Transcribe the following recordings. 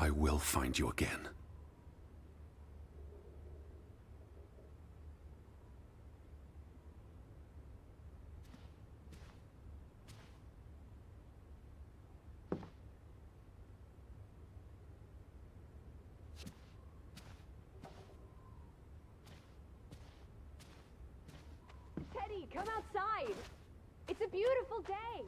I will find you again. Teddy, come outside! It's a beautiful day!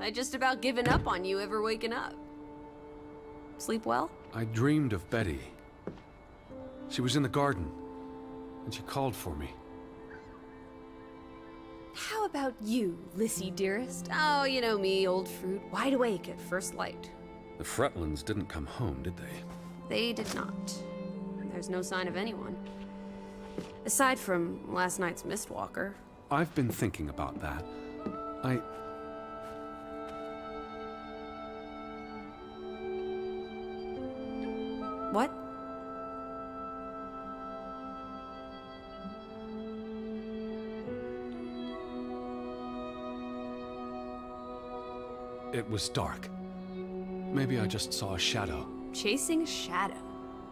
I just about given up on you ever waking up. Sleep well? I dreamed of Betty. She was in the garden, and she called for me. How about you, Lissy dearest? Oh, you know me, old fruit, wide awake at first light. The Fretlands didn't come home, did they? They did not. There's no sign of anyone. Aside from last night's Mistwalker. I've been thinking about that. What? It was dark. Maybe I just saw a shadow. Chasing a shadow?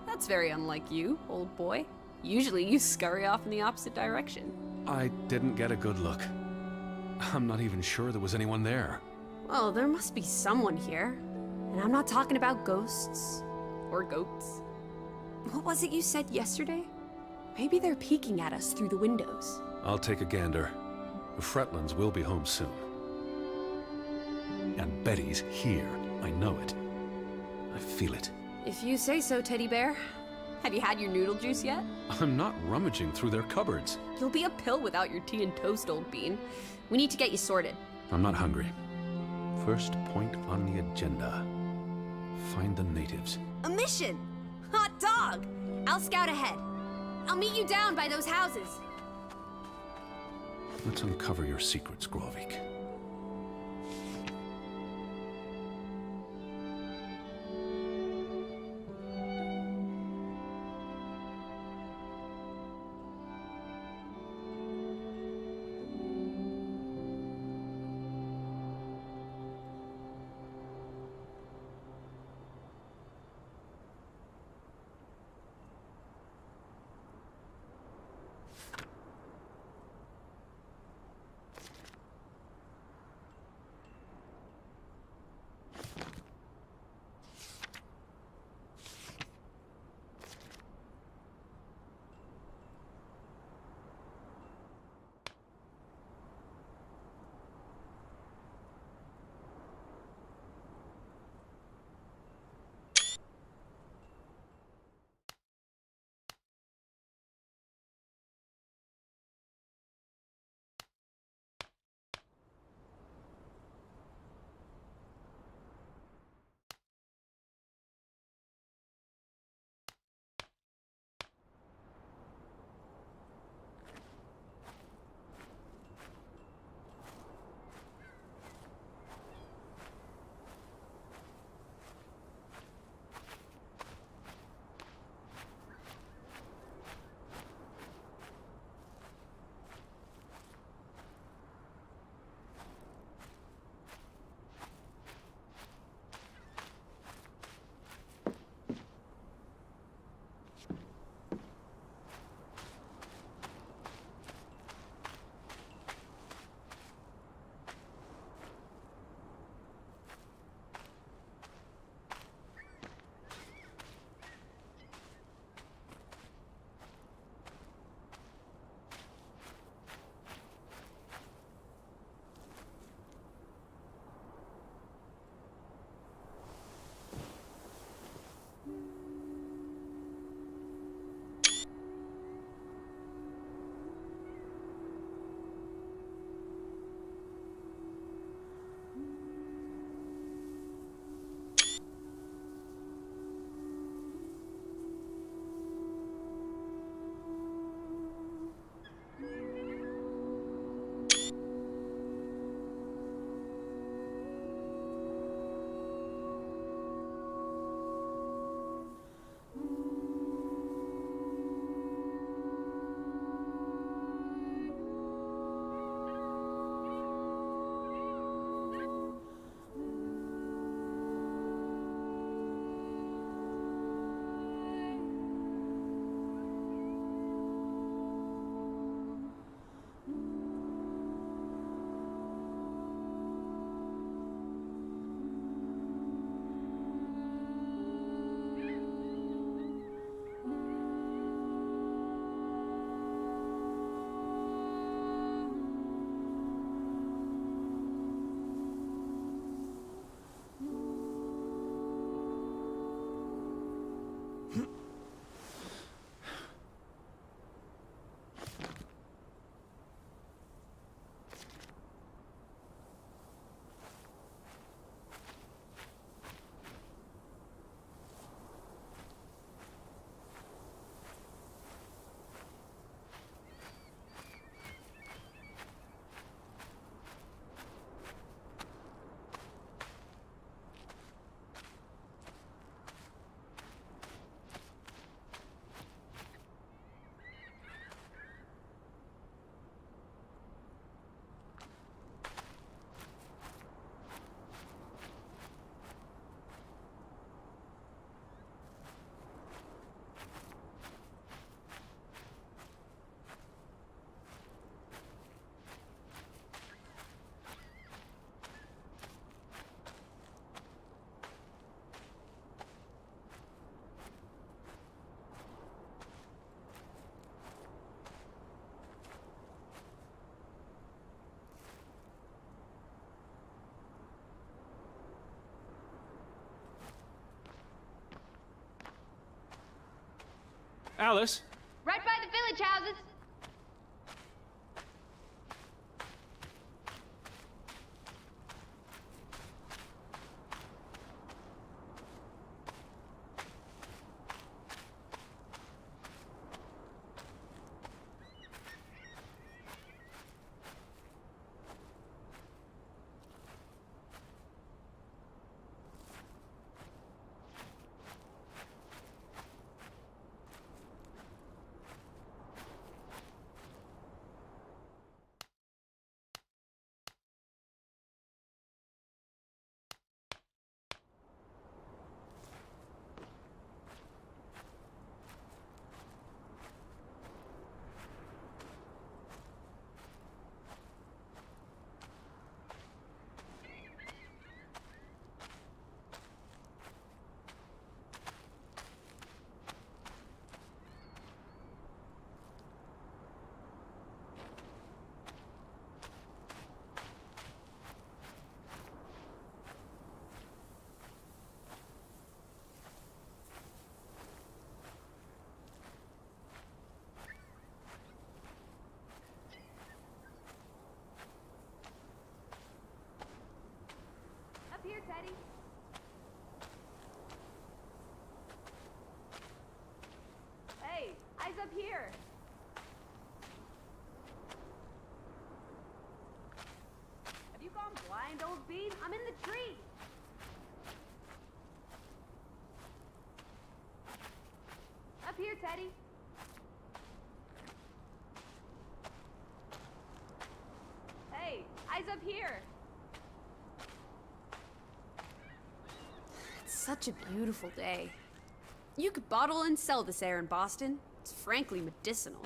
That's very unlike you, old boy. Usually you scurry off in the opposite direction. I didn't get a good look. I'm not even sure there was anyone there. Well, there must be someone here. And I'm not talking about ghosts. Or goats. What was it you said yesterday? Maybe they're peeking at us through the windows. I'll take a gander. The Fretlands will be home soon. And Betty's here. I know it. I feel it. If you say so, teddy bear. Have you had your noodle juice yet? I'm not rummaging through their cupboards. You'll be a pill without your tea and toast, old bean. We need to get you sorted. I'm not hungry. First point on the agenda. Find the natives. A mission! Hot dog! I'll scout ahead. I'll meet you down by those houses. Let's uncover your secrets, Leovic. Alice? Right by the village houses. Up here, Teddy. Hey, eyes up here. Have you gone blind, old bean? I'm in the tree. Up here, Teddy. Hey, eyes up here. It's such a beautiful day. You could bottle and sell this air in Boston. It's frankly medicinal.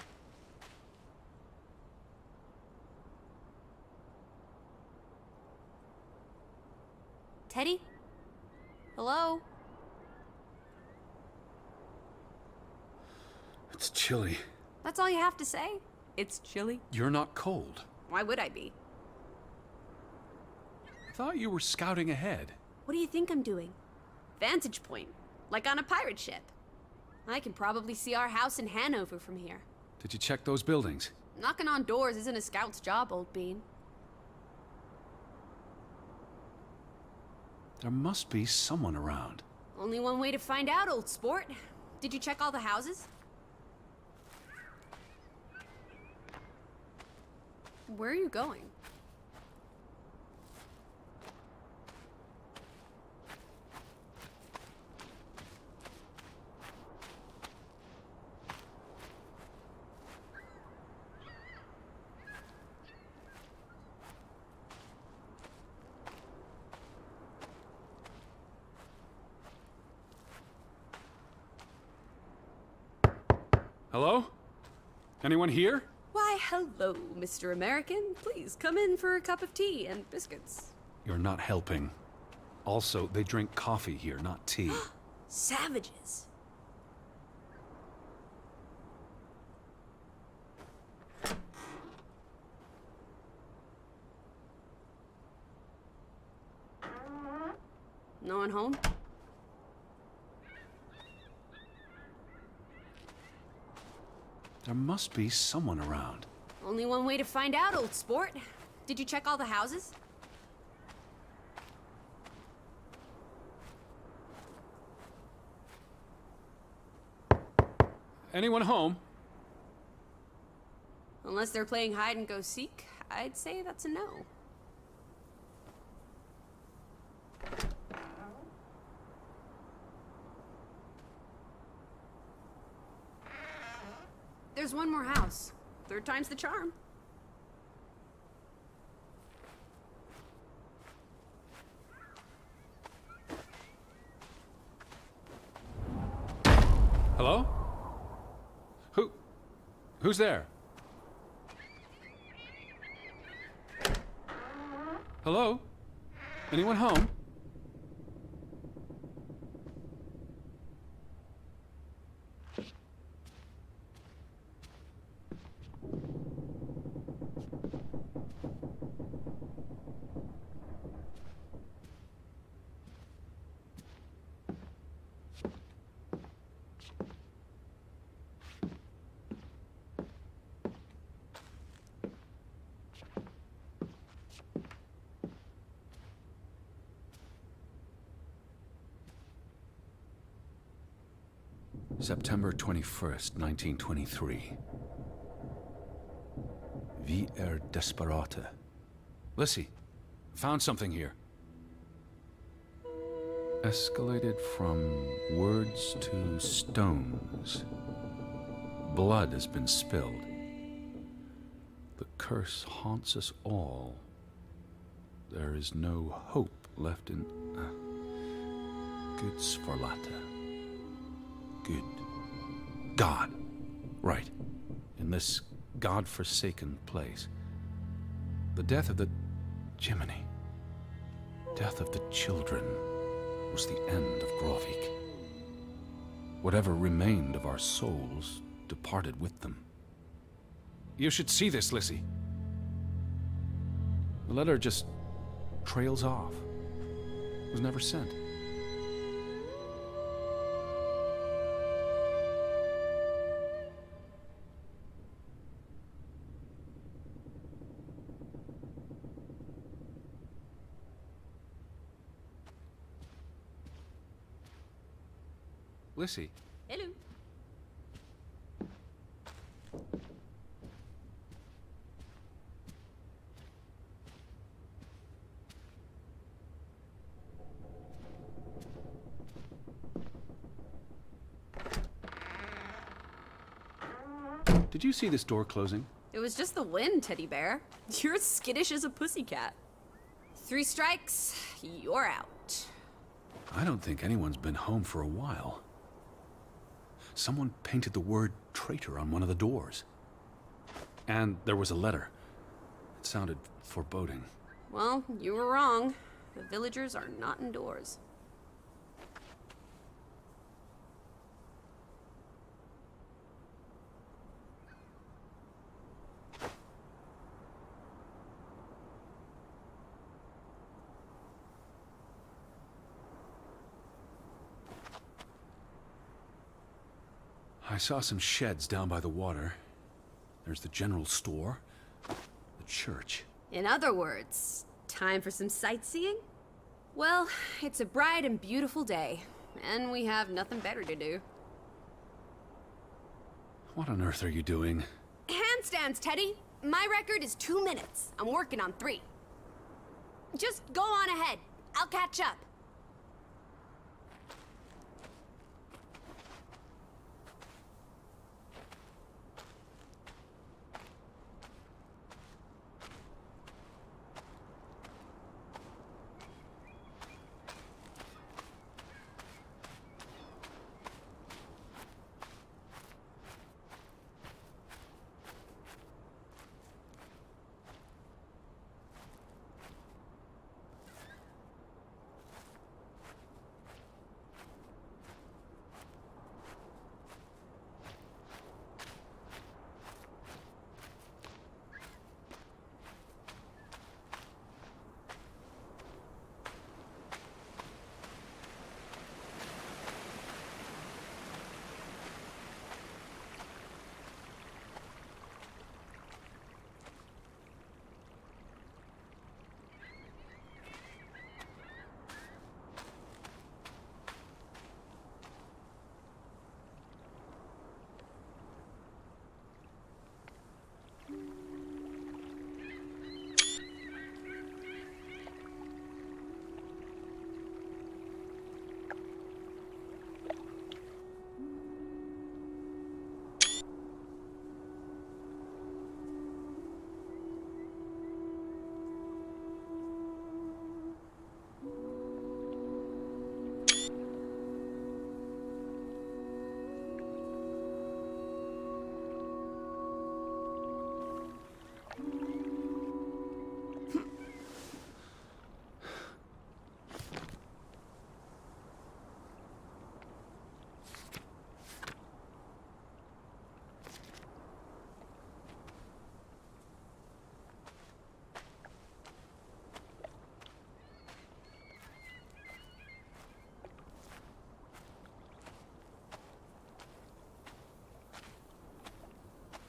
Teddy? Hello? It's chilly. That's all you have to say? It's chilly? You're not cold. Why would I be? I thought you were scouting ahead. What do you think I'm doing? Vantage point, like on a pirate ship. I can probably see our house in Hanover from here. Did you check those buildings? Knocking on doors isn't a scout's job, old bean. There must be someone around. Only one way to find out, old sport. Did you check all the houses? Where are you going? Hello? Anyone here? Why, hello, Mr. American. Please come in for a cup of tea and biscuits. You're not helping. Also, they drink coffee here, not tea. Savages. No one home? There must be someone around. Only one way to find out, old sport. Did you check all the houses? Anyone home? Unless they're playing hide and go seek, I'd say that's a no. There's one more house. Third time's the charm. Hello? Who's there? Hello? Anyone home? September 21st, 1923. Wie desperate. Lissy, found something here. Escalated from words to stones. Blood has been spilled. The curse haunts us all. There is no hope left in... Good Sfarlata. Good. God. Right. In this God-forsaken place. The death of the... Jiminy. Death of the children was the end of Draugen. Whatever remained of our souls departed with them. You should see this, Lissy. The letter just trails off. It was never sent. Lissy. Hello. Did you see this door closing? It was just the wind, teddy bear. You're as skittish as a pussycat. 3 strikes, you're out. I don't think anyone's been home for a while. Someone painted the word traitor on one of the doors. And there was a letter. It sounded foreboding. Well, you were wrong. The villagers are not indoors. I saw some sheds down by the water. There's the general store, the church. In other words, time for some sightseeing? Well, it's a bright and beautiful day, and we have nothing better to do. What on earth are you doing? Handstands, Teddy! My record is 2 minutes. I'm working on 3. Just go on ahead. I'll catch up.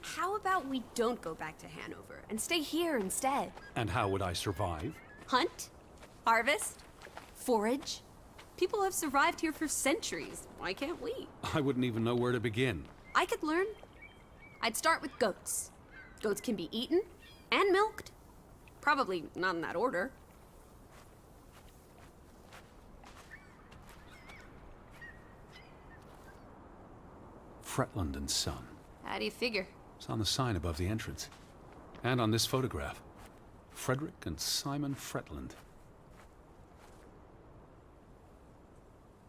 How about we don't go back to Hanover and stay here instead? And how would I survive? Hunt? Harvest? Forage? People have survived here for centuries. Why can't we? I wouldn't even know where to begin. I could learn. I'd start with goats. Goats can be eaten and milked. Probably not in that order. Fretland and Son. How do you figure? It's on the sign above the entrance. And on this photograph. Frederick and Simon Fretland.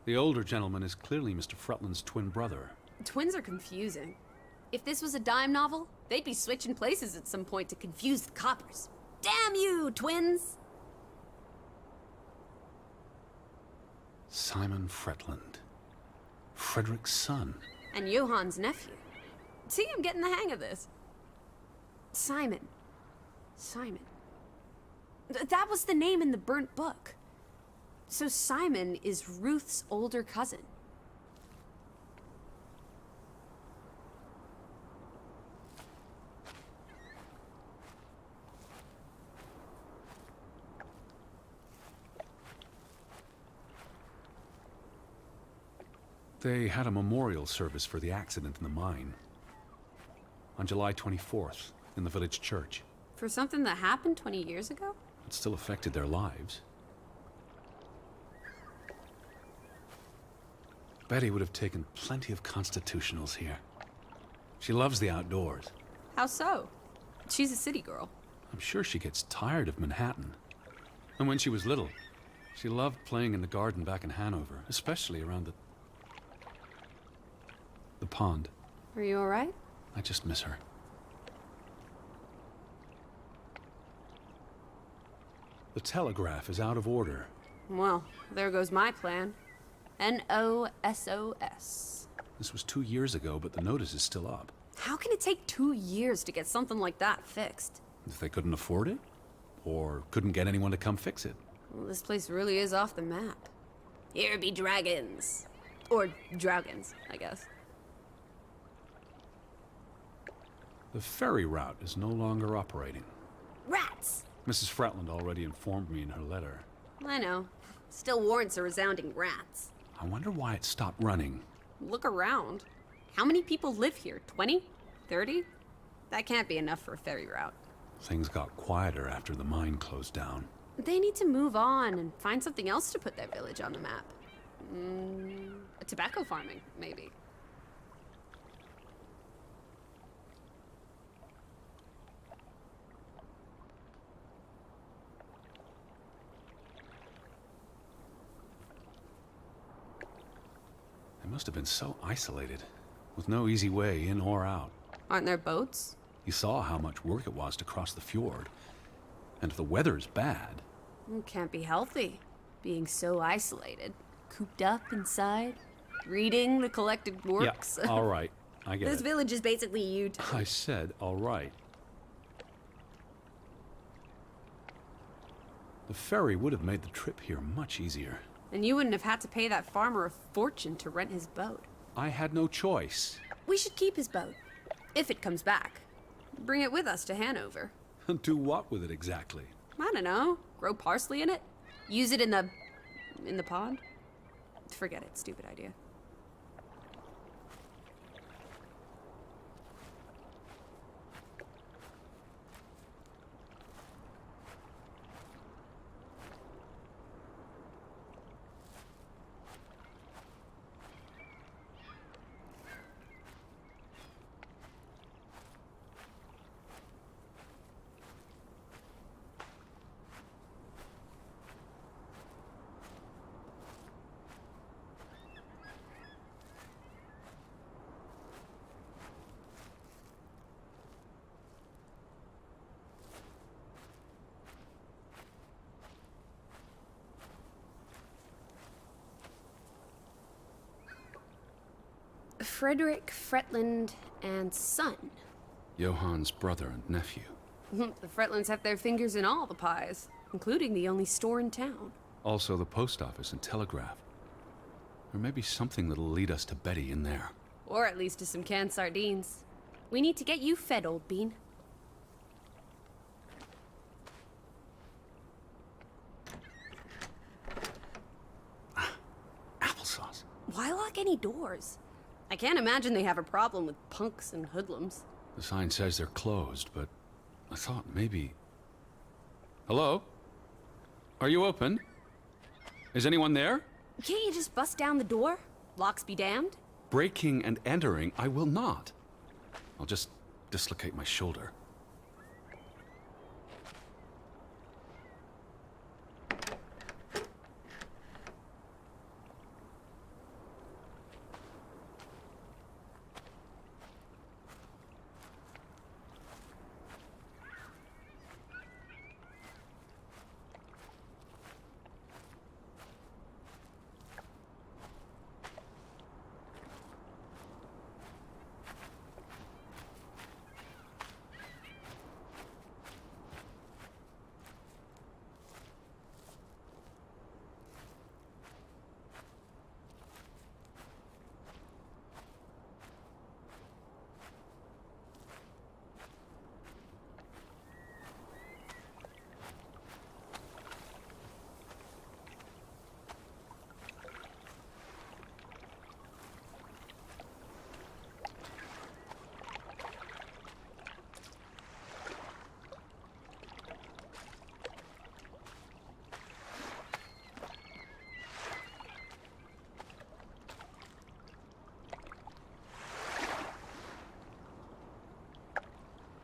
The older gentleman is clearly Mr. Fretland's twin brother. Twins are confusing. If this was a dime novel, they'd be switching places at some point to confuse the coppers. Damn you, twins! Simon Fretland. Frederick's son. And Johann's nephew. See, I'm getting the hang of this. Simon. Simon. That was the name in the burnt book. So Simon is Ruth's older cousin. They had a memorial service for the accident in the mine. On July 24th, in the village church. For something that happened 20 years ago? It still affected their lives. Betty would have taken plenty of constitutionals here. She loves the outdoors. How so? She's a city girl. I'm sure she gets tired of Manhattan. And when she was little, she loved playing in the garden back in Hanover, especially around the pond. Are you all right? I just miss her. The telegraph is out of order. Well, there goes my plan. NOSOS. This was 2 years ago, but the notice is still up. How can it take 2 years to get something like that fixed? If they couldn't afford it? Or couldn't get anyone to come fix it? Well, this place really is off the map. Here be dragons. Or Draugans, I guess. The ferry route is no longer operating. Rats! Mrs. Fretland already informed me in her letter. I know. Still warrants a resounding rats. I wonder why it stopped running. Look around. How many people live here? 20? 30? That can't be enough for a ferry route. Things got quieter after the mine closed down. They need to move on and find something else to put their village on the map. Tobacco farming, maybe. They must have been so isolated, with no easy way in or out. Aren't there boats? You saw how much work it was to cross the fjord. And if the weather's bad... It can't be healthy, being so isolated. Cooped up inside, reading the collected works. Yeah, all right. I get This it. village is basically you two. I said, all right. The ferry would have made the trip here much easier. And you wouldn't have had to pay that farmer a fortune to rent his boat. I had no choice. We should keep his boat, if it comes back. Bring it with us to Hanover. Do what with it exactly? I don't know. Grow parsley in it? Use it in the pond? Forget it. Stupid idea. Frederick Fretland and Son. Johann's brother and nephew. The Fretlands have their fingers in all the pies, including the only store in town. Also the post office and telegraph. There may be something that'll lead us to Betty in there. Or at least to some canned sardines. We need to get you fed, old bean. Why lock any doors? I can't imagine they have a problem with punks and hoodlums. The sign says they're closed, but I thought maybe... Hello? Are you open? Is anyone there? Can't you just bust down the door? Locks be damned. Breaking and entering, I will not. I'll just dislocate my shoulder.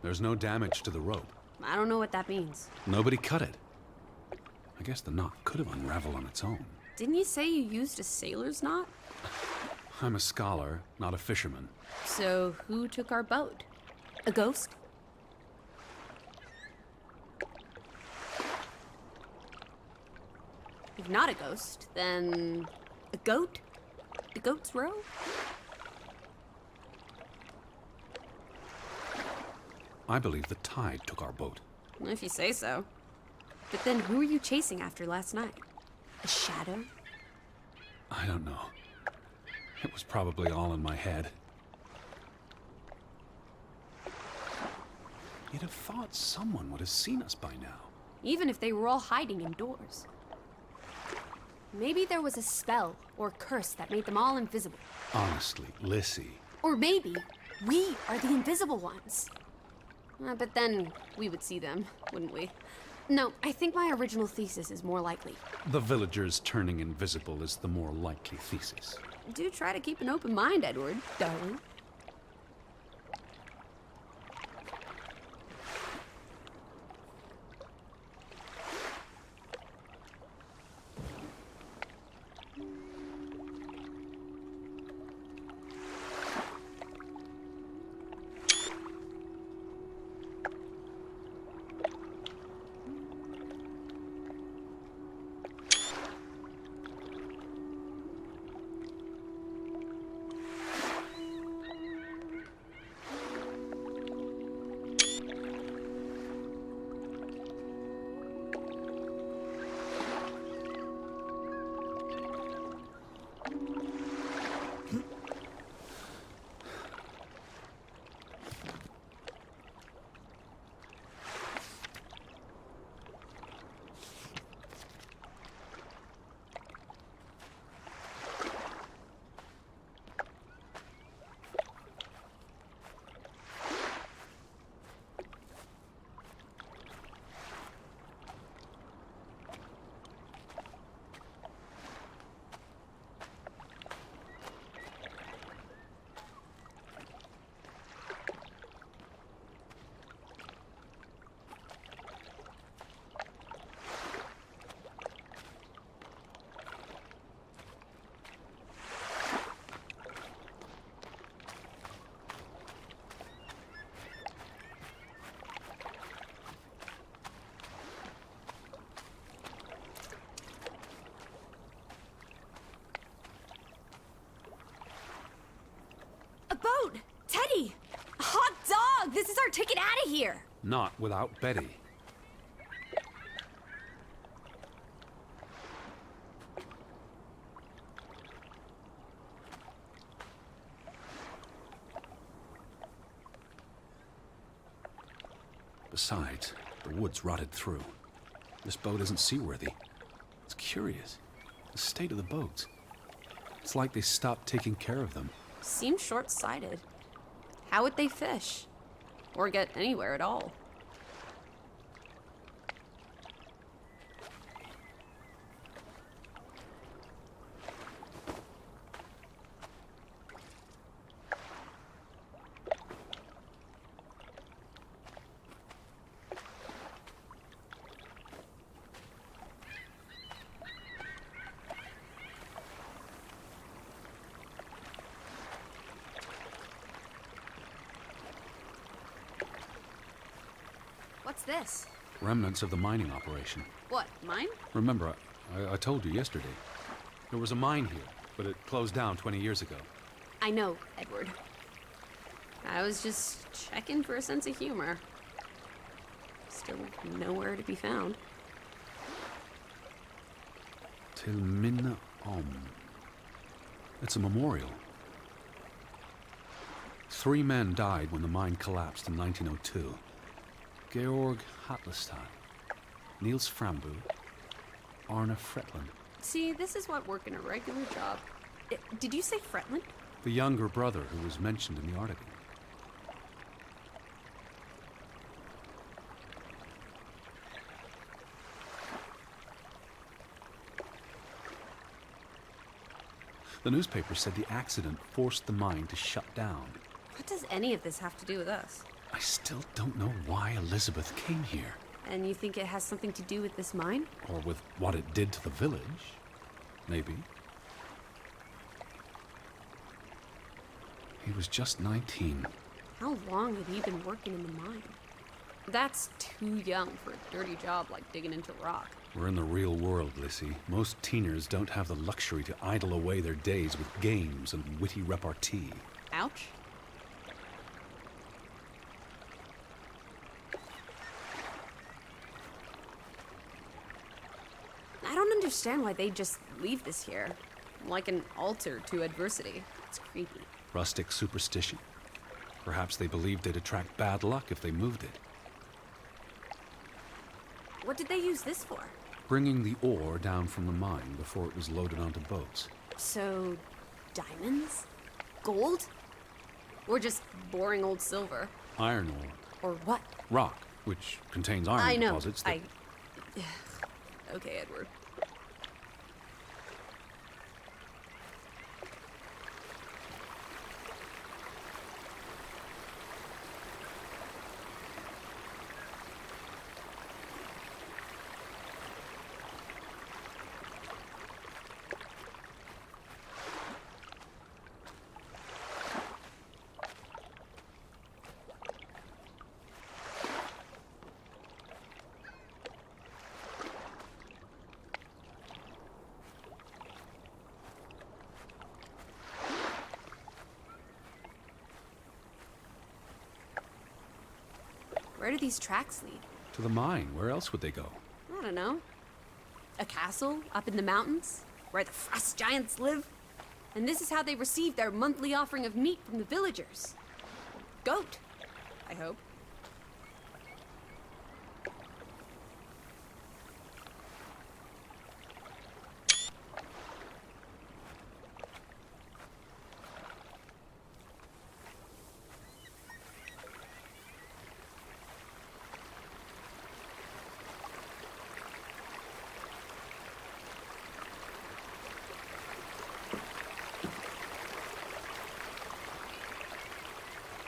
There's no damage to the rope. I don't know what that means. Nobody cut it. I guess the knot could have unraveled on its own. Didn't you say you used a sailor's knot? I'm a scholar, not a fisherman. So who took our boat? A ghost? If not a ghost, then a goat? The goat's row? I believe the tide took our boat. If you say so. But then who were you chasing after last night? A shadow? I don't know. It was probably all in my head. You'd have thought someone would have seen us by now. Even if they were all hiding indoors. Maybe there was a spell or curse that made them all invisible. Honestly, Lissy. Or maybe we are the invisible ones. But then we would see them, wouldn't we? No, I think my original thesis is more likely. The villagers turning invisible is the more likely thesis. Do try to keep an open mind, Edward, darling. A boat! Teddy! Hot dog! This is our ticket out of here! Not without Betty. Besides, the wood's rotted through. This boat isn't seaworthy. It's curious. The state of the boats. It's like they stopped taking care of them. Seems short-sighted. How would they fish? Or get anywhere at all? What's this? Remnants of the mining operation. What, mine? Remember, I told you yesterday. There was a mine here, but it closed down 20 years ago. I know, Edward. I was just checking for a sense of humor. Still nowhere to be found. Till Minna Om. It's a memorial. 3 men died when the mine collapsed in 1902. Georg Hatlestein, Niels Frambu, Arne Fretland. See, this is what working a regular job. Did you say Fretland? The younger brother who was mentioned in the article. The newspaper said the accident forced the mine to shut down. What does any of this have to do with us? I still don't know why Elizabeth came here. And you think it has something to do with this mine? Or with what it did to the village. Maybe. He was just 19. How long had he been working in the mine? That's too young for a dirty job like digging into rock. We're in the real world, Lissy. Most teeners don't have the luxury to idle away their days with games and witty repartee. Ouch. I don't understand why they just leave this here. Like an altar to adversity. It's creepy. Rustic superstition. Perhaps they believed they'd attract bad luck if they moved it. What did they use this for? Bringing the ore down from the mine before it was loaded onto boats. So, diamonds? Gold? Or just boring old silver? Iron ore. Or what? Rock, which contains iron I know. deposits that... Okay, Edward. Where do these tracks lead? To the mine. Where else would they go? I don't know. A castle up in the mountains where the frost giants live? And this is how they receive their monthly offering of meat from the villagers. Goat, I hope.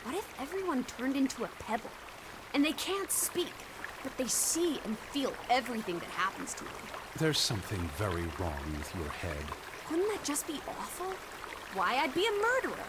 What if everyone turned into a pebble? And they can't speak, but they see and feel everything that happens to them. There's something very wrong with your head. Wouldn't that just be awful? Why, I'd be a murderer.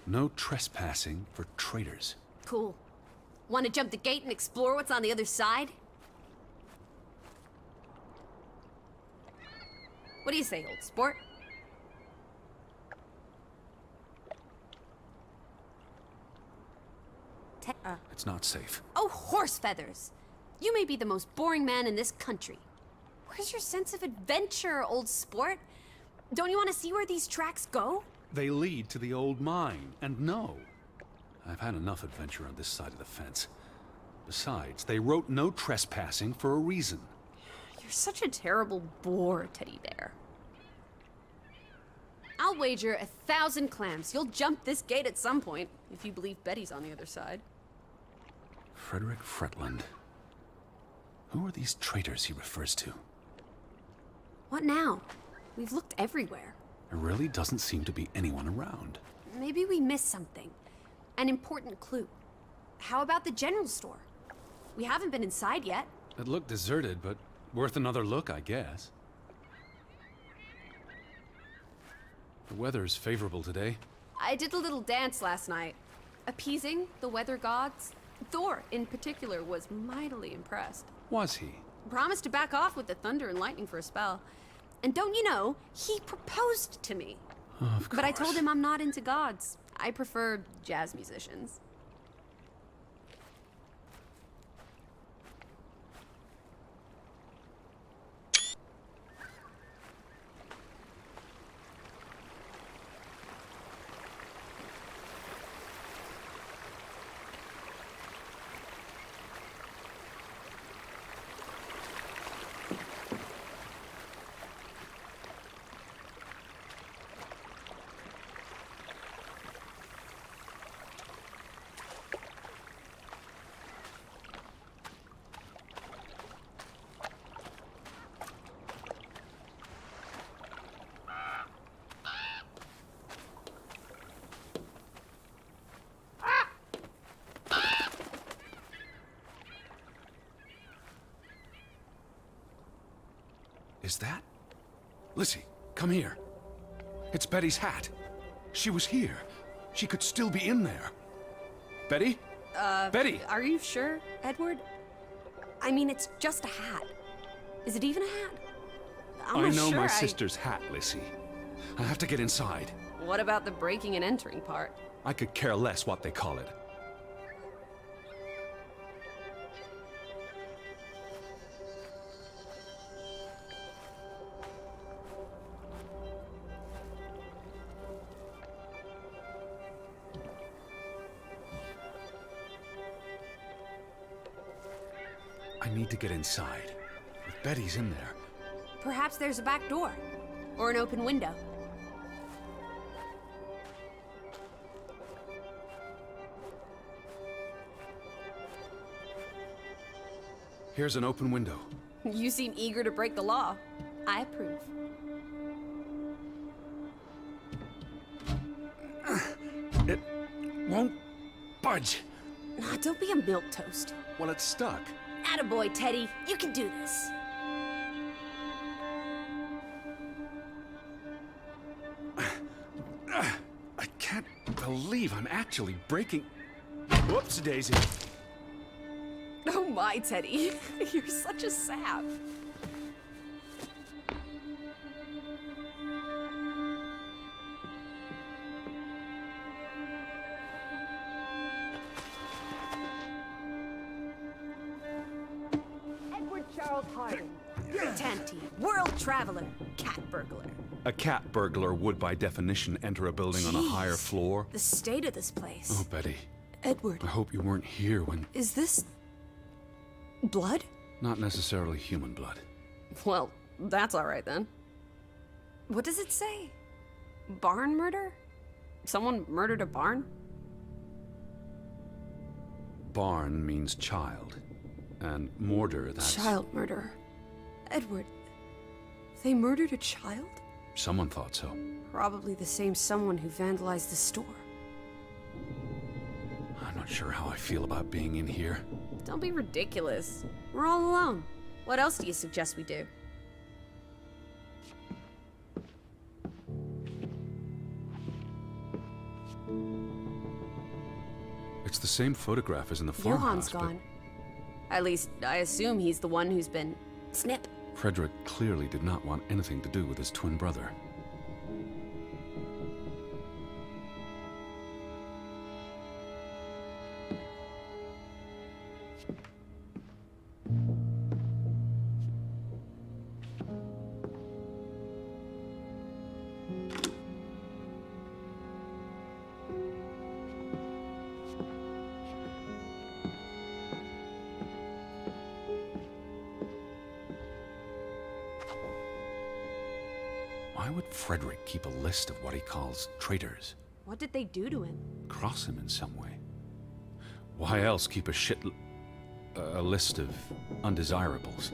No trespassing for traitors. Cool. Want to jump the gate and explore what's on the other side? What do you say, old sport? It's not safe. Oh, horse feathers! You may be the most boring man in this country. Where's your sense of adventure, old sport? Don't you want to see where these tracks go? They lead to the old mine, and no. I've had enough adventure on this side of the fence. Besides, they wrote no trespassing for a reason. You're such a terrible bore, Teddy Bear. I'll wager 1,000 clams you'll jump this gate at some point, if you believe Betty's on the other side. Frederick Fretland. Who are these traitors he refers to? What now? We've looked everywhere. There really doesn't seem to be anyone around. Maybe we missed something. An important clue. How about the general store? We haven't been inside yet. It looked deserted, but worth another look, I guess. The weather's favorable today. I did a little dance last night, appeasing the weather gods. Thor, in particular, was mightily impressed. Was he? Promised to back off with the thunder and lightning for a spell. And don't you know, he proposed to me. Of course. But I told him I'm not into gods. I prefer jazz musicians. Is that? Lizzie, come here. It's Betty's hat. She was here. She could still be in there. Betty? Betty! Are you sure, Edward? I mean, it's just a hat. Is it even a hat? I'm I not know sure my sister's hat, Lizzie. I have to get inside. What about the breaking and entering part? I could care less what they call it. I need to get inside. If Betty's in there. Perhaps there's a back door. Or an open window. Here's an open window. You seem eager to break the law. I approve. It won't budge. Nah, don't be a milquetoast. Well, it's stuck. Attaboy, Teddy. You can do this. I can't believe I'm actually breaking... Whoops, Daisy. Oh my, Teddy. You're such a sap. Edward Charles Harding. Tanty, world traveler, cat burglar. A cat burglar would, by definition, enter a building on a higher Jeez. floor. The state of this place. Oh, Betty. Edward, I hope you weren't here when... is this... blood? Not necessarily human blood. Well, that's all right then. What does it say? Barn murder? Someone murdered a barn? Barn means child. And mortar, that's... Child murderer. Edward, they murdered a child? Someone thought so. Probably the same someone who vandalized the store. I'm not sure how I feel about being in here. Don't be ridiculous. We're all alone. What else do you suggest we do? It's the same photograph as in the Johan's farmhouse, but gone. At least, I assume he's the one who's been... snip. Frederick clearly did not want anything to do with his twin brother. Why would Frederick keep a list of what he calls traitors? What did they do to him? Cross him in some way? Why else keep a list of undesirables?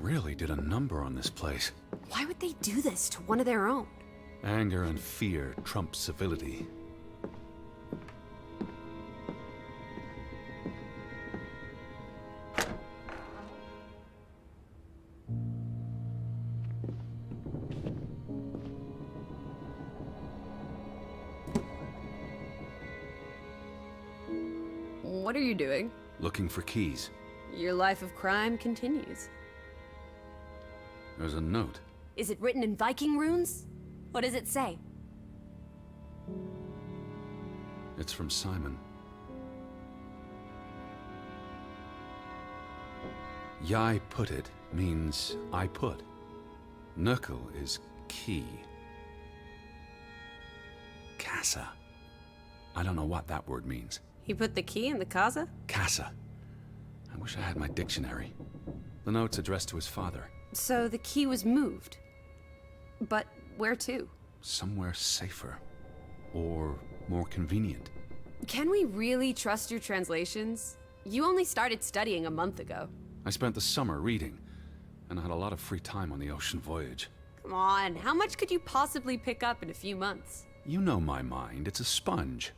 Really did a number on this place. Why would they do this to one of their own? Anger and fear trump civility. What are you doing? Looking for keys. Your life of crime continues. There's a note. Is it written in Viking runes? What does it say? It's from Simon. Yai put it means I put. Nurkel is key. Casa. I don't know what that word means. He put the key in the casa? Casa. I wish I had my dictionary. The note's addressed to his father. So the key was moved. But where to? Somewhere safer. Or more convenient. Can we really trust your translations? You only started studying a month ago. I spent the summer reading, and I had a lot of free time on the ocean voyage. Come on, how much could you possibly pick up in a few months? You know my mind, it's a sponge.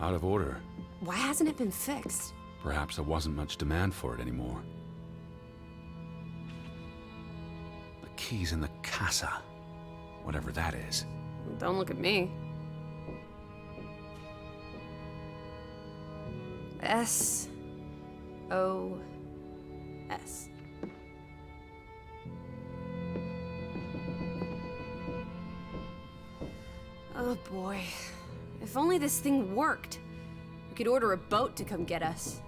Out of order. Why hasn't it been fixed? Perhaps there wasn't much demand for it anymore. The key's in the casa. Whatever that is. Don't look at me. S-O-S. Oh boy. If only this thing worked. We could order a boat to come get us.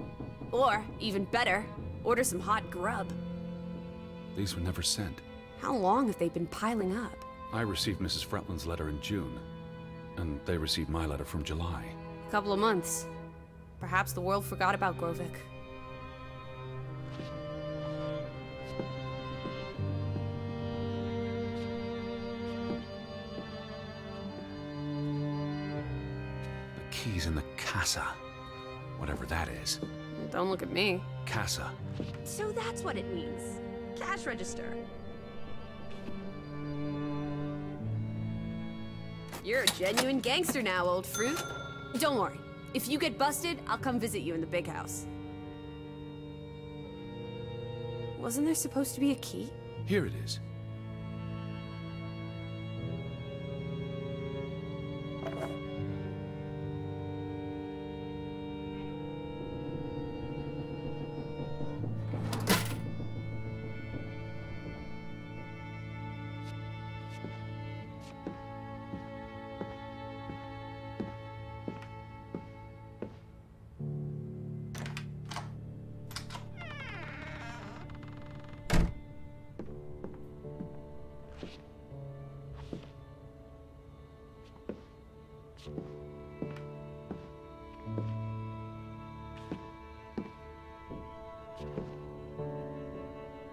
Or, even better, order some hot grub. These were never sent. How long have they been piling up? I received Mrs. Fretland's letter in June, and they received my letter from July. A couple of months. Perhaps the world forgot about Grovik. The key's in the casa. Whatever that is. Don't look at me. Casa. So that's what it means. Cash register. You're a genuine gangster now, old fruit. Don't worry. If you get busted, I'll come visit you in the big house. Wasn't there supposed to be a key? Here it is.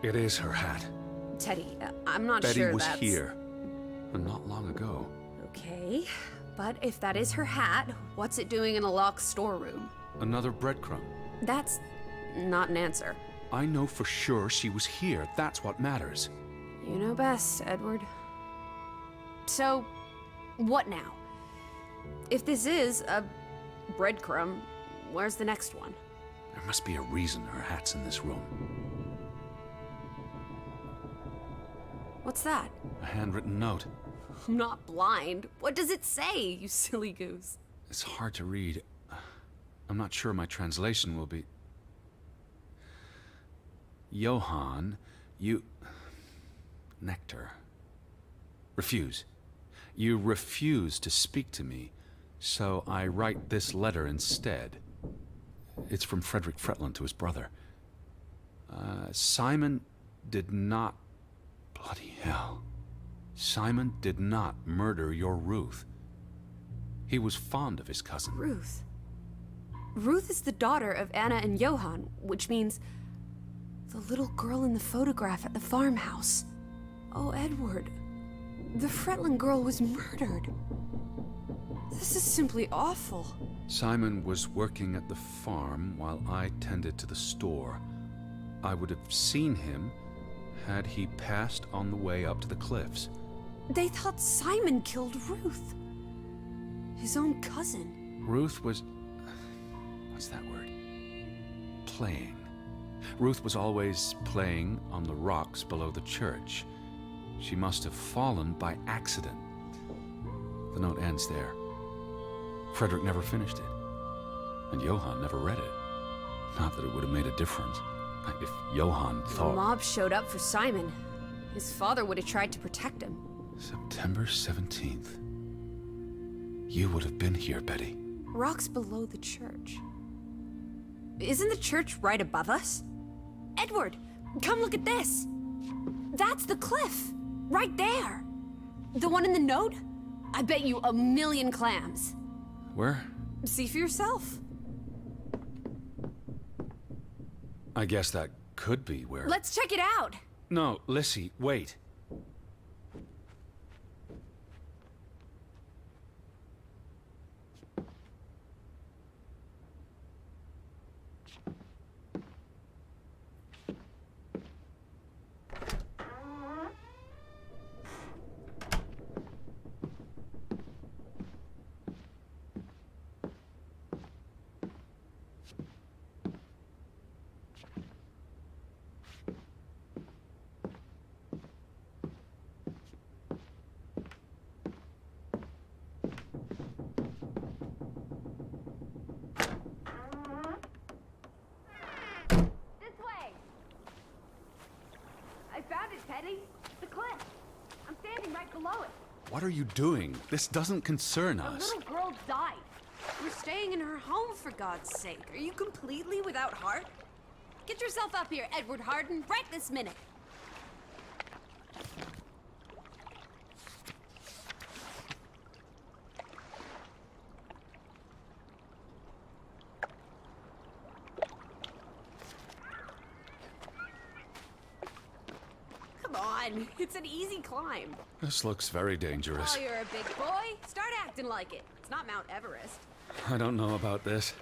It is her hat. Teddy, I'm not Betty sure was that's... here. And not long ago. Okay, but if that is her hat, what's it doing in a locked storeroom? Another breadcrumb. That's not an answer. I know for sure she was here. That's what matters. You know best, Edward. So, what now? If this is a breadcrumb, where's the next one? There must be a reason her hat's in this room. What's that? A handwritten note. I'm not blind. What does it say, you silly goose? It's hard to read. I'm not sure my translation will be... Johann, you... Nectar. Refuse. You refuse to speak to me, so I write this letter instead. It's from Frederick Fretland to his brother. Simon did not... Bloody hell. Simon did not murder your Ruth. He was fond of his cousin. Ruth. Ruth is the daughter of Anna and Johann, which means the little girl in the photograph at the farmhouse. Oh, Edward. The Fretland girl was murdered. This is simply awful. Simon was working at the farm while I tended to the store. I would have seen him had he passed on the way up to the cliffs. They thought Simon killed Ruth. His own cousin. Ruth was... what's that word? Playing. Ruth was always playing on the rocks below the church. She must have fallen by accident. The note ends there. Frederick never finished it. And Johann never read it. Not that it would have made a difference. If Johann thought... The mob showed up for Simon. His father would have tried to protect him. September 17th. You would have been here, Betty. Rocks below the church. Isn't the church right above us? Edward, come look at this. That's the cliff. Right there. The one in the note? I bet you 1,000,000 clams. Where? See for yourself. I guess that could be where... Let's check it out. No, Lissy, wait. The cliff. I'm standing right below it. What are you doing? This doesn't concern The us. little girl died. We're staying in her home, for God's sake. Are you completely without heart? Get yourself up here, Edward Harden, right this minute. Come on, it's an easy climb. This looks very dangerous. Oh, you're a big boy. Start acting like it. It's not Mount Everest. I don't know about this.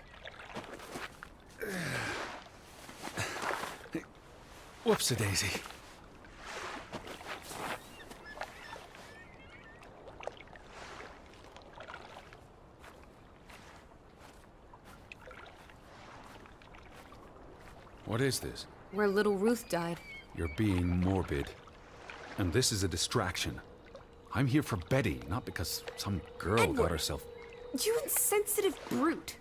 Whoops-a-daisy. What is this? Where little Ruth died. You're being morbid. And this is a distraction. I'm here for Betty, not because some girl Edward. got herself... You insensitive brute.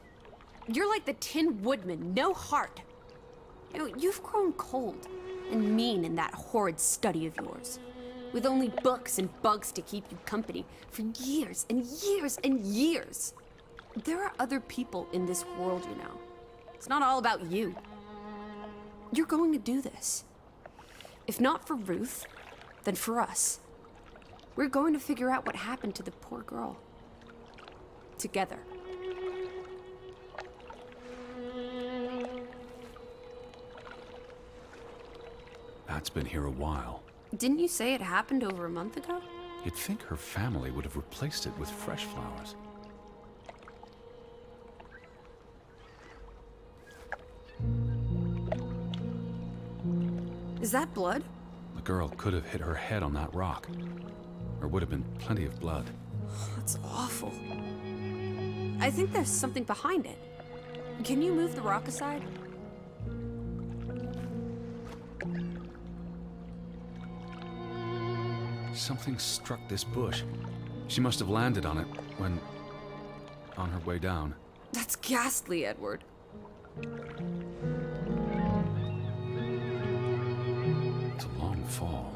You're like the Tin Woodman, no heart. You know, you've grown cold and mean in that horrid study of yours. With only books and bugs to keep you company for years and years and years. There are other people in this world, you know. It's not all about you. You're going to do this. If not for Ruth, then for us. We're going to figure out what happened to the poor girl. Together. That's been here a while. Didn't you say it happened over a month ago? You'd think her family would have replaced it with fresh flowers. Is that blood? The girl could have hit her head on that rock. There would have been plenty of blood. That's awful. I think there's something behind it. Can you move the rock aside? Something struck this bush. She must have landed on it when... on her way down. That's ghastly, Edward. It's a long fall.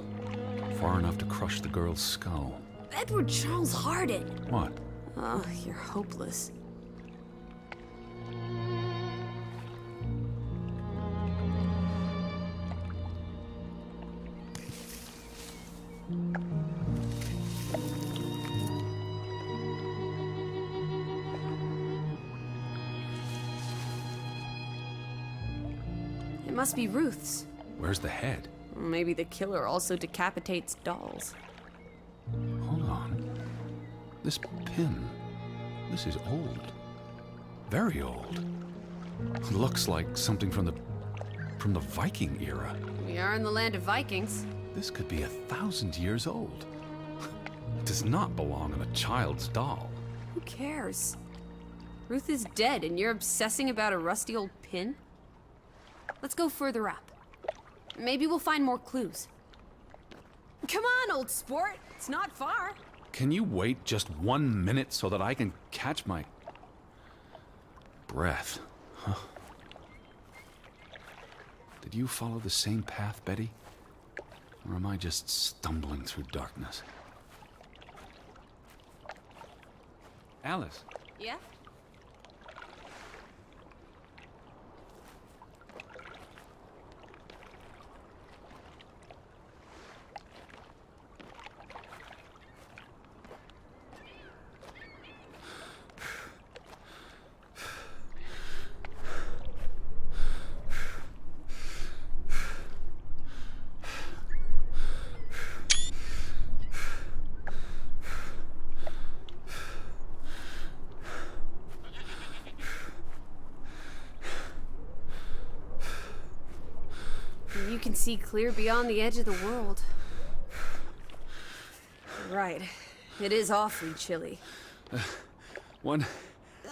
Far enough to crush the girl's skull. Edward Charles Hardin! What? Oh, you're hopeless. It must be Ruth's. Where's the head? Maybe the killer also decapitates dolls. Hold on. This pin. This is old. Very old. It looks like something from the Viking era. We are in the land of Vikings. This could be 1,000 years old. It does not belong on a child's doll. Who cares? Ruth is dead and you're obsessing about a rusty old pin? Let's go further up. Maybe we'll find more clues. Come on, old sport. It's not far. Can you wait just 1 minute so that I can catch my breath? Huh? Did you follow the same path, Betty? Or am I just stumbling through darkness? Alice. Yeah? You can see clear beyond the edge of the world. Right. It is awfully chilly. One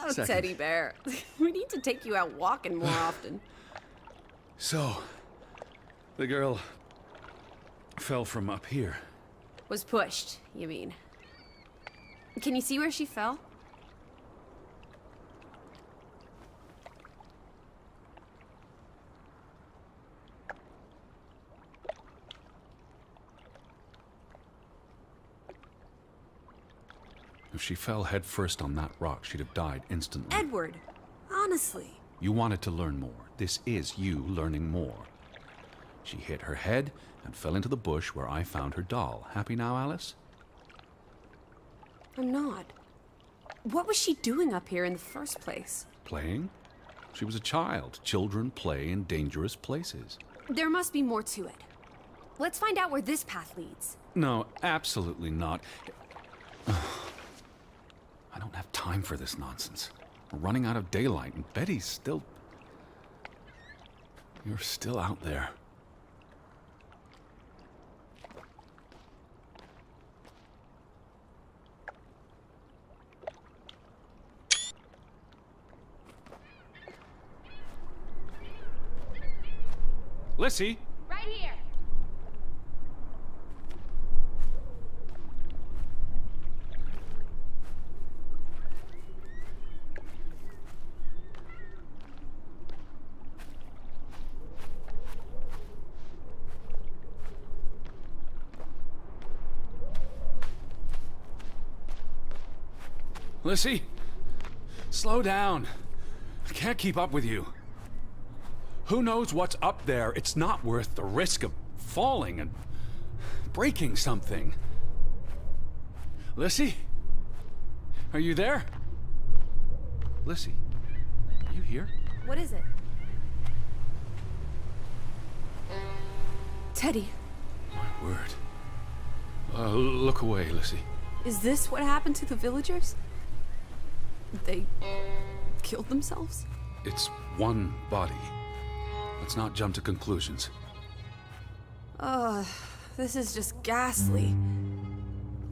Oh, second. teddy bear. We need to take you out walking more often. So, the girl fell from up here. Was pushed, you mean. Can you see where she fell? If she fell headfirst on that rock, she'd have died instantly. Edward, honestly. You wanted to learn more. This is you learning more. She hit her head and fell into the bush where I found her doll. Happy now, Alice? I'm not. What was she doing up here in the first place? Playing? She was a child. Children play in dangerous places. There must be more to it. Let's find out where this path leads. No, absolutely not. I don't have time for this nonsense. We're running out of daylight, and Betty's still... You're still out there. Lissy! Right here. Lissy! Slow down. I can't keep up with you. Who knows what's up there? It's not worth the risk of falling and breaking something. Lissy? Are you there? Lissy, are you here? What is it? Teddy, My word. Look away, Lissy. is this what happened to the villagers? They killed themselves? It's one body. Let's not jump to conclusions. This is just ghastly.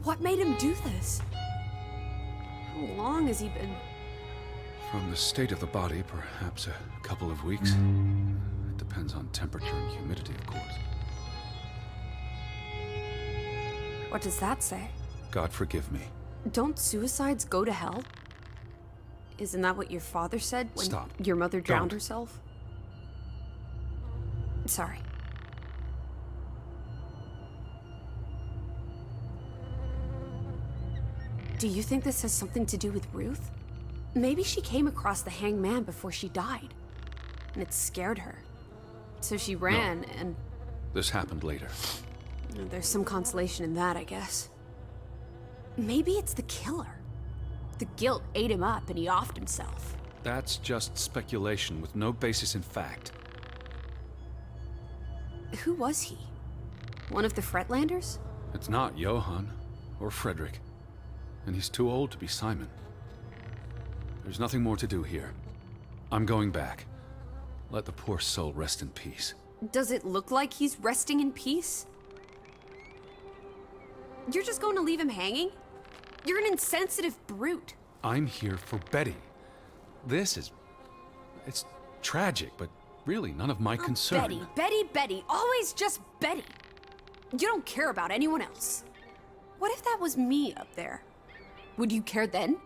What made him do this? How long has he been... From the state of the body, perhaps a couple of weeks. It depends on temperature and humidity, of course. What does that say? God forgive me. Don't suicides go to hell? Isn't that what your father said when Stop. your mother drowned Don't. herself? Sorry. Do you think this has something to do with Ruth? Maybe she came across the hanged man before she died, and it scared her. So she ran, and This happened later. there's some consolation in that, I guess. Maybe it's the killer. The guilt ate him up, and he offed himself. That's just speculation with no basis in fact. Who was he? One of the Fretlanders? It's not Johann or Frederick. And he's too old to be Simon. There's nothing more to do here. I'm going back. Let the poor soul rest in peace. Does it look like he's resting in peace? You're just going to leave him hanging? You're an insensitive brute. I'm here for Betty. It's tragic, but really none of my concern. Betty, always just Betty. You don't care about anyone else. What if that was me up there? Would you care then?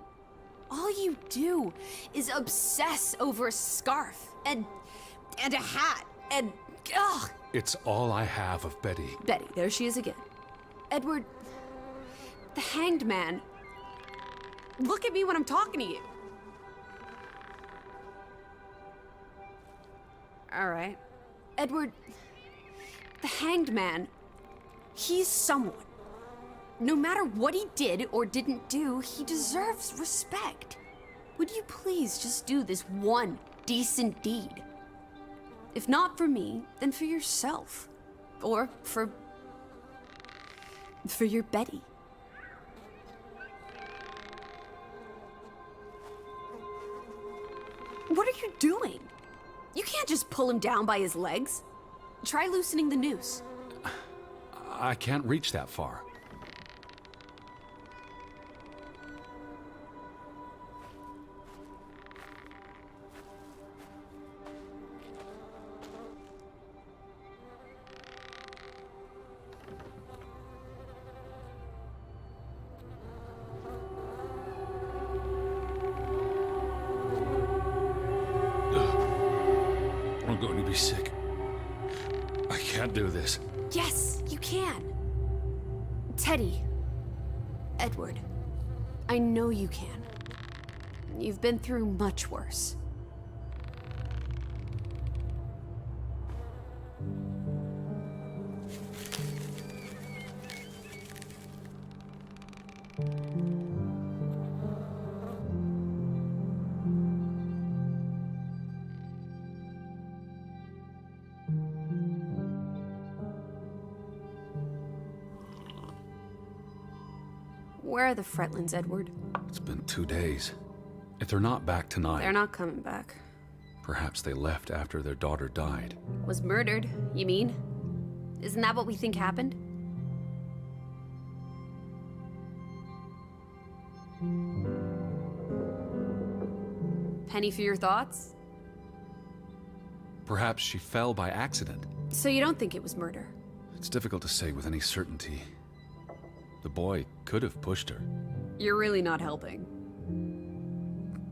All you do is obsess over a scarf and a hat and ugh. It's all I have of Betty. Betty, there she is again. Edward, the hanged man. Look at me when I'm talking to you. All right. Edward, the hanged man, he's someone. No matter what he did or didn't do, he deserves respect. Would you please just do this one decent deed? If not for me, then for yourself. Or for your Betty. What are you doing? You can't just pull him down by his legs. Try loosening the noose. I can't reach that far. I'm going to be sick. I can't do this. Yes, you can. Teddy. Edward. I know you can. You've been through much worse. Where are the Fretlands, Edward? It's been 2 days. If they're not back tonight, They're not coming back. perhaps they left after their daughter died. Was murdered, you mean? Isn't that what we think happened? Penny for your thoughts? Perhaps she fell by accident. So you don't think it was murder? It's difficult to say with any certainty. The boy could have pushed her. You're really not helping.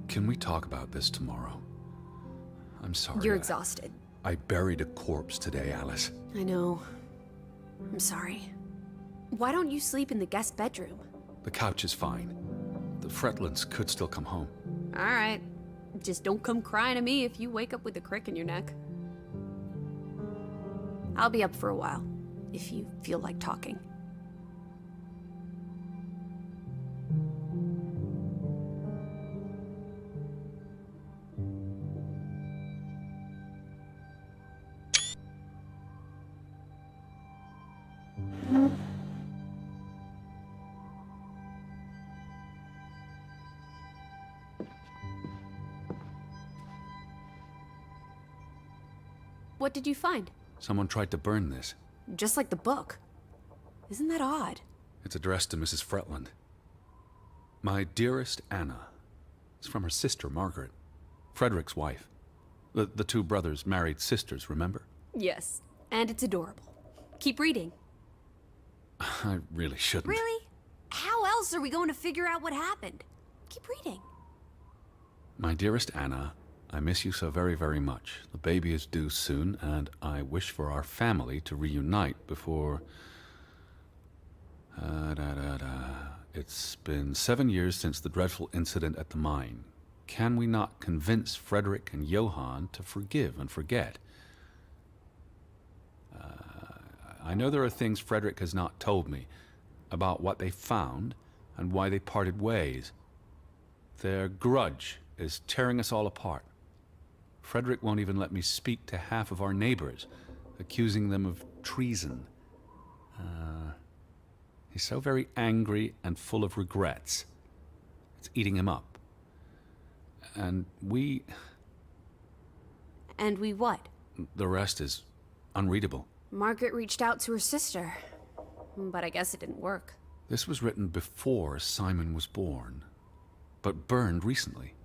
Can we talk about this tomorrow? I'm sorry. You're exhausted. I buried a corpse today, Alice. I know. I'm sorry. Why don't you sleep in the guest bedroom? The couch is fine. The Fretlands could still come home. All right. Just don't come crying to me if you wake up with a crick in your neck. I'll be up for a while, if you feel like talking. What did you find? Someone tried to burn this. Just like the book. Isn't that odd? It's addressed to Mrs. Fretland. My dearest Anna. It's from her sister, Margaret. Frederick's wife. The two brothers married sisters, remember? Yes, and it's adorable. Keep reading. I really shouldn't. Really? How else are we going to figure out what happened? Keep reading. My dearest Anna, I miss you so very, very much. The baby is due soon, and I wish for our family to reunite before... It's been 7 years since the dreadful incident at the mine. Can we not convince Frederick and Johann to forgive and forget? I know there are things Frederick has not told me about what they found and why they parted ways. Their grudge is tearing us all apart. Frederick won't even let me speak to half of our neighbors, accusing them of treason. He's so very angry and full of regrets. It's eating him up. And we... And we what? The rest is unreadable. Margaret reached out to her sister, but I guess it didn't work. This was written before Simon was born, but burned recently.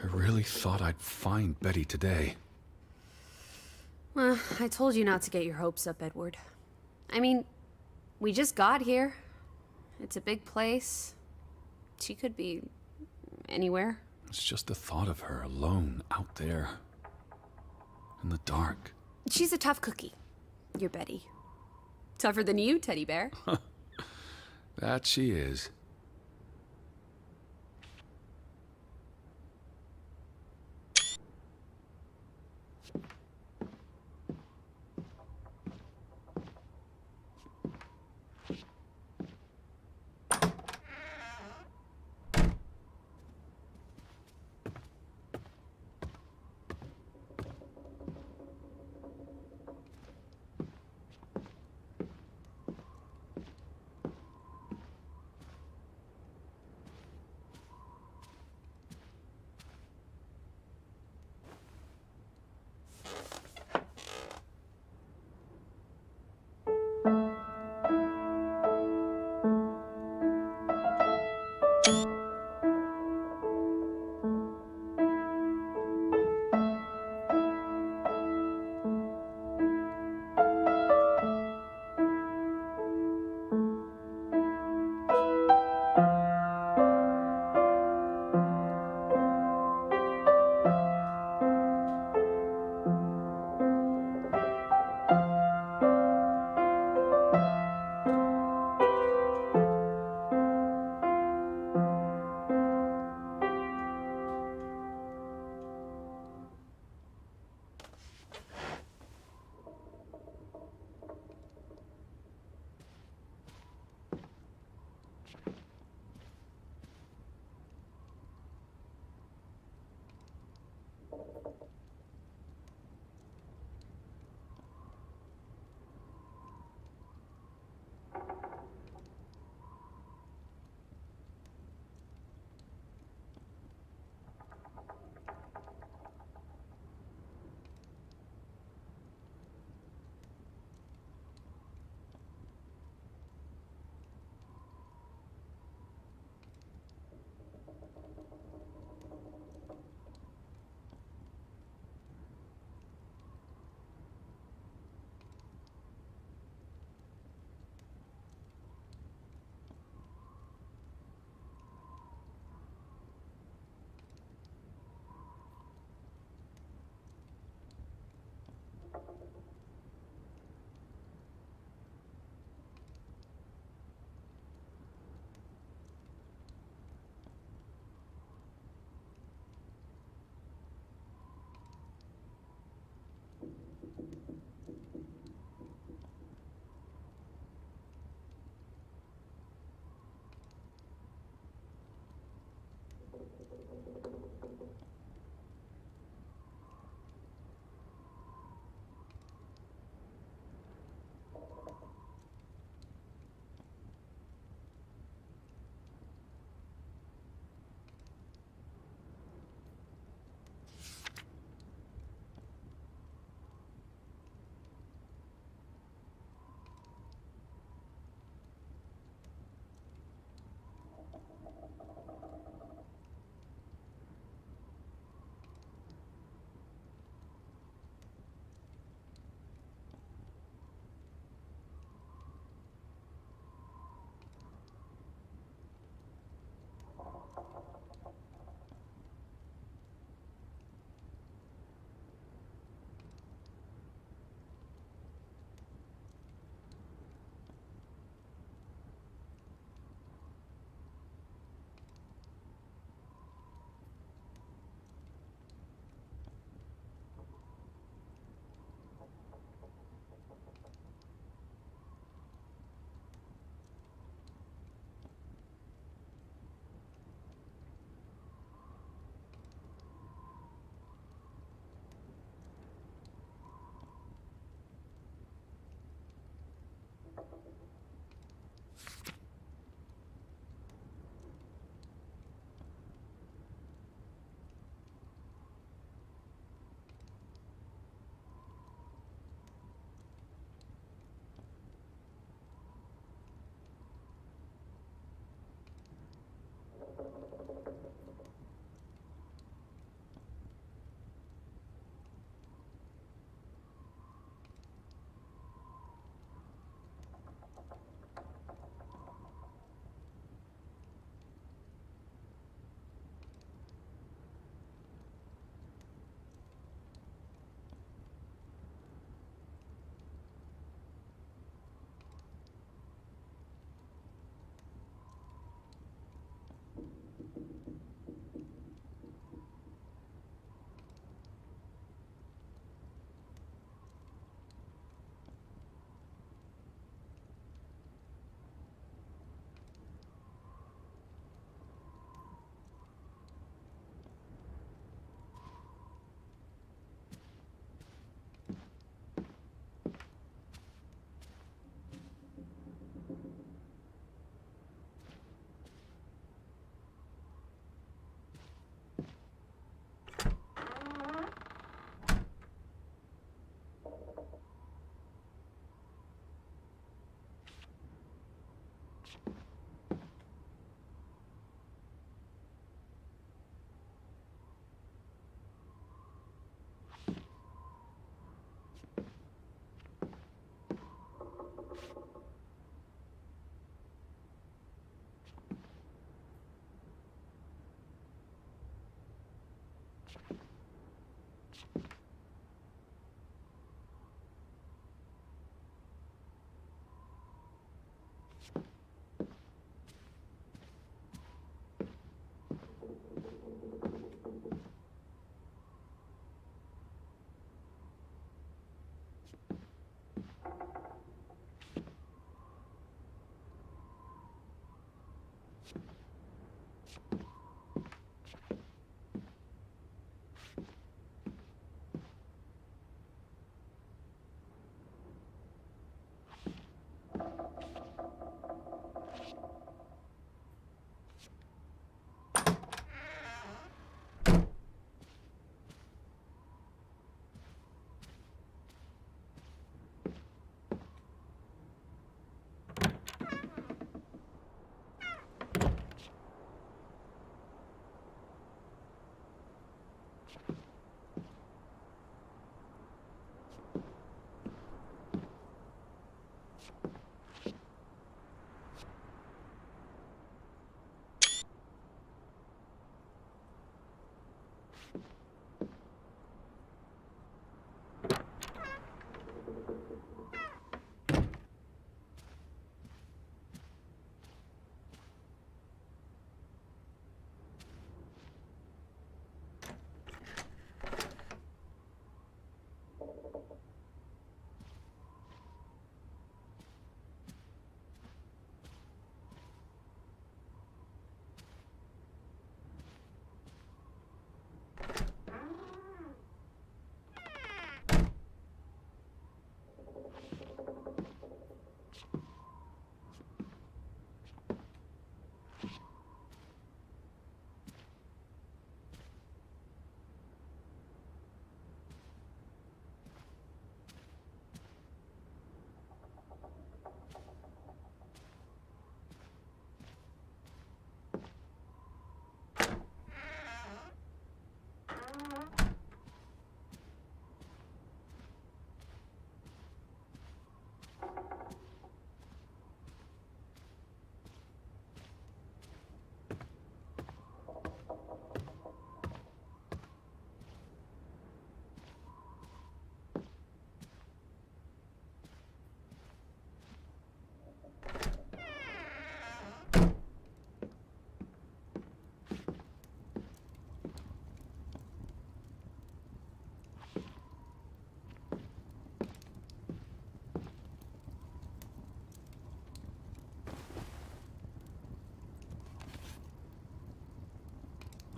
I really thought I'd find Betty today. Well, I told you not to get your hopes up, Edward. I mean, we just got here. It's a big place. She could be anywhere. It's just the thought of her alone out there in the dark. She's a tough cookie, your Betty. Tougher than you, teddy bear. That she is.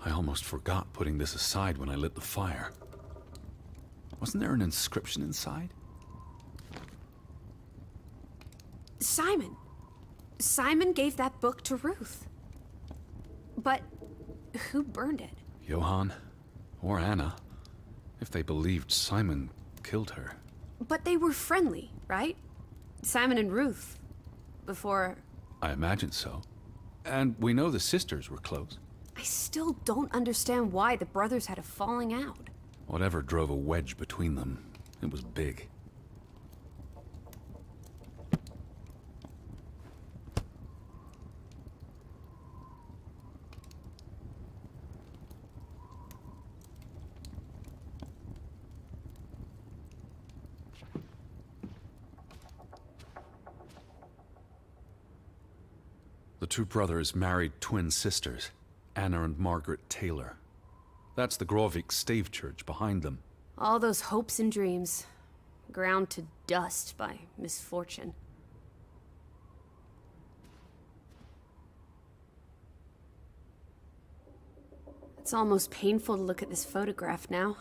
I almost forgot putting this aside when I lit the fire. Wasn't there an inscription inside? Simon. Simon gave that book to Ruth. But who burned it? Johann or Anna, if they believed Simon killed her. But they were friendly, right? Simon and Ruth. Before... I imagine so. And we know the sisters were close. I still don't understand why the brothers had a falling out. Whatever drove a wedge between them, it was big. The two brothers married twin sisters, Anna and Margaret Taylor. That's the Draugen stave church behind them. All those hopes and dreams, ground to dust by misfortune. It's almost painful to look at this photograph now.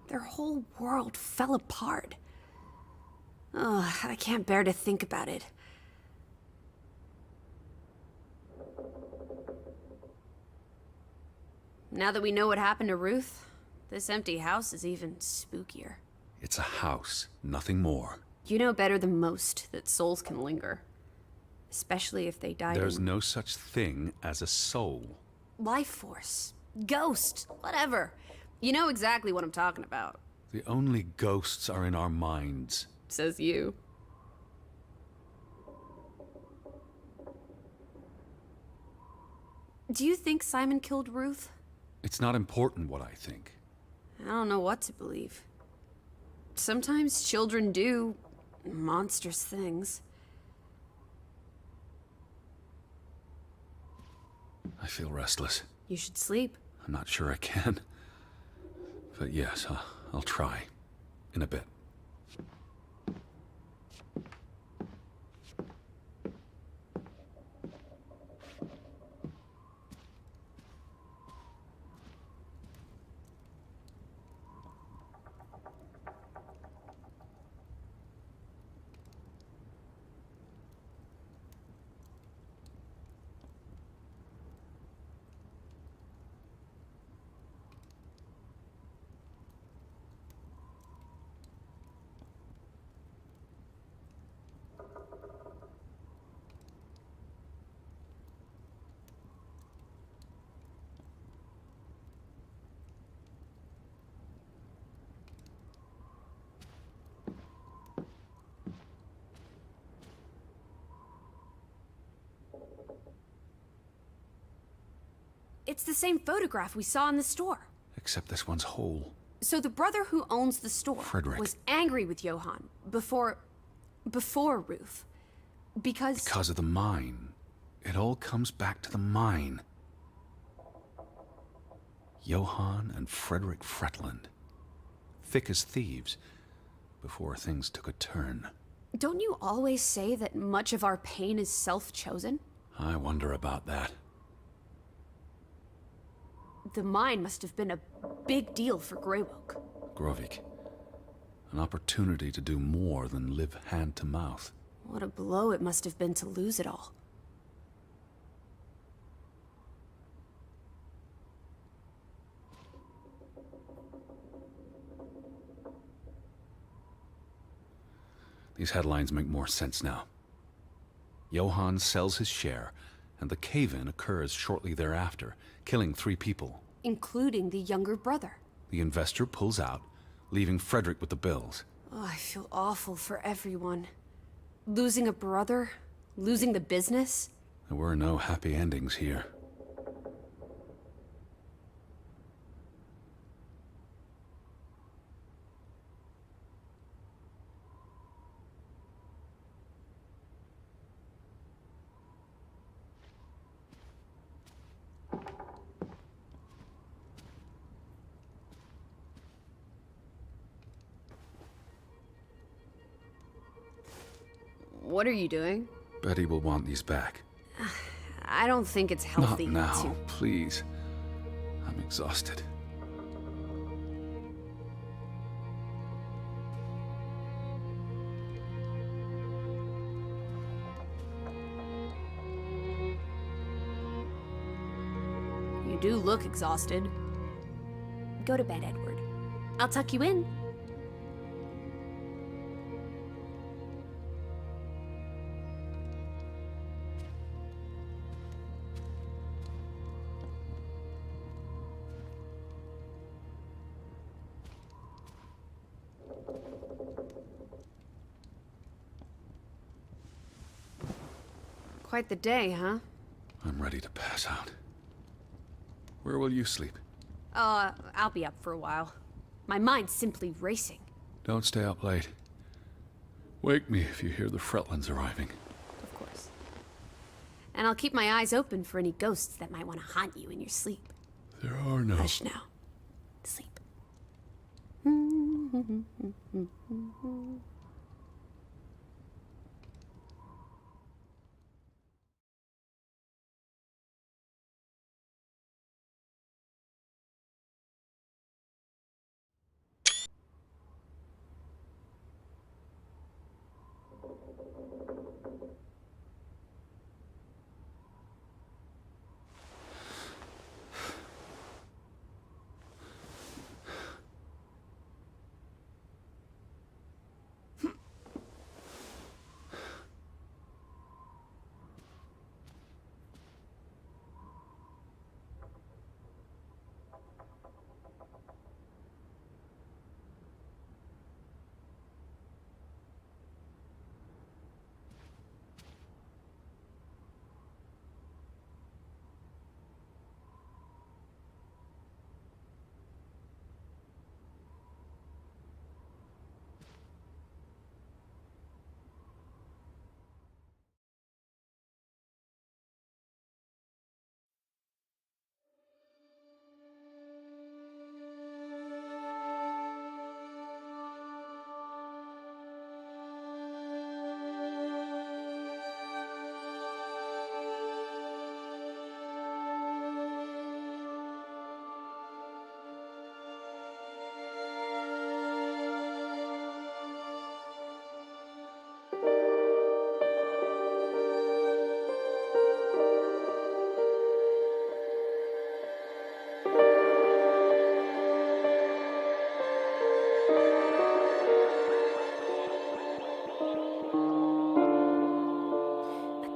Their whole world fell apart. Ugh, I can't bear to think about it. Now that we know what happened to Ruth, this empty house is even spookier. It's a house, nothing more. You know better than most that souls can linger. Especially if they died There's in... no such thing as a soul. Life force. Ghost. Whatever. You know exactly what I'm talking about. The only ghosts are in our minds. Says you. Do you think Simon killed Ruth? It's not important what I think. I don't know what to believe. Sometimes children do monstrous things. I feel restless. You should sleep. I'm not sure I can. But yes, I'll try. In a bit. It's the same photograph we saw in the store. Except this one's whole. So the brother who owns the store Frederick. was angry with Johann before Ruth. Because of the mine. It all comes back to the mine. Johann and Frederick Fretland. Thick as thieves, before things took a turn. Don't you always say that much of our pain is self-chosen? I wonder about that. The mine must have been a big deal for Greywoke. Grovik. An opportunity to do more than live hand to mouth. What a blow it must have been to lose it all. These headlines make more sense now. Johann sells his share, and the cave-in occurs shortly thereafter, killing 3 people. Including the younger brother. The investor pulls out, leaving Frederick with the bills. Oh, I feel awful for everyone. Losing a brother, losing the business. There were no happy endings here. What are you doing? Betty will want these back. I don't think it's healthy Not now, to... please. I'm exhausted. You do look exhausted. Go to bed, Edward. I'll tuck you in. Quite the day, huh? I'm ready to pass out. Where will you sleep? I'll be up for a while. My mind's simply racing. Don't stay up late. Wake me if you hear the Fretlands arriving. Of course. And I'll keep my eyes open for any ghosts that might want to haunt you in your sleep. There are no... Hush now. Sleep.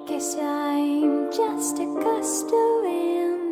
Guess I'm just a gust of wind.